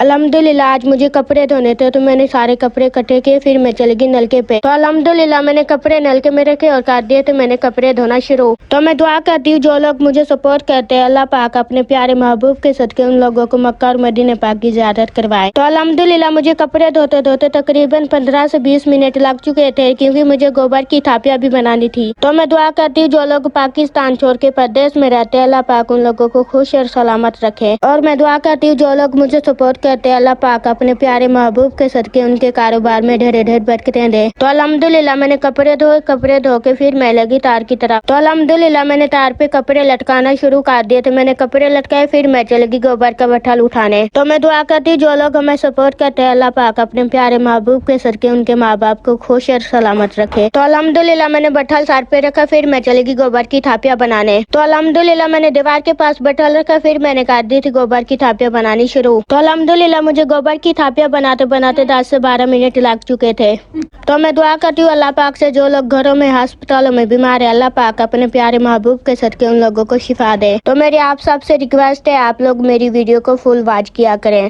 الحمدللہ آج مجھے کپڑے دھونے تھے تو میں نے سارے کپڑے اکٹھے کیے، پھر میں چلی گئی نلکے پہ تو الحمدللہ میں نے کپڑے نلکے میں رکھے اور کاٹ دیے تو میں نے کپڑے دھونا شروع۔ تو میں دعا کرتی ہوں جو لوگ مجھے سپورٹ کرتے ہیں اللہ پاک اپنے پیارے محبوب کے صدقے ان لوگوں کو مکہ اور مدینہ پاک کی زیارت کروائے۔ تو الحمدللہ مجھے کپڑے دھوتے دھوتے تقریباً 15 سے 20 منٹ لگ چکے تھے کیونکہ مجھے گوبر کی تھاپیاں بھی بنانی تھی۔ تو میں دعا کرتی ہوں جو لوگ پاکستان چھوڑ کے پردیش میں رہتے ہیں اللہ پاک ان لوگوں کو خوش اور سلامت رکھے، اور میں دعا کرتی ہوں جو لوگ مجھے سپورٹ کرتے ہیں اللہ پاک اپنے پیارے محبوب کے صدقے ان کے کاروبار میں ڈھیر ڈھیر برکتیں دے۔ تو الحمدللہ میں نے کپڑے دھو کے پھر میں لگی تار کی طرف۔ تو الحمدللہ میں نے تار پہ کپڑے لٹکانا شروع کر دیے تو میں نے کپڑے لٹکائے، پھر میں چلے گی گوبر کا بٹھل اٹھانے۔ تو میں دعا کرتی ہوں جو لوگ ہمیں سپورٹ کرتے ہیں اللہ پاک اپنے پیارے محبوب کے صدقے ان کے ماں باپ کو خوش اور سلامت رکھے۔ تو الحمدللہ میں نے بٹھل سر پہ رکھا، پھر میں چلے گی گوبر کی تھاپیاں بنانے۔ تو الحمدللہ میں نے دیوار کے پاس بٹھل رکھا، پھر میں نے کر دی تھی گوبر کی تھاپیاں بنانی شروع۔ تو الحمدللہ مجھے گوبر کی تھاپیاں بناتے بناتے 10 سے 12 منٹ لگ چکے تھے۔ تو میں دعا کرتی ہوں اللہ پاک سے جو لوگ گھروں میں ہسپتالوں میں بیمار ہے اللہ پاک اپنے پیارے محبوب کے صدقے ان لوگوں کو شفا دے۔ تو میری آپ سب سے ریکویسٹ ہے آپ لوگ میری ویڈیو کو فل واچ کیا کریں۔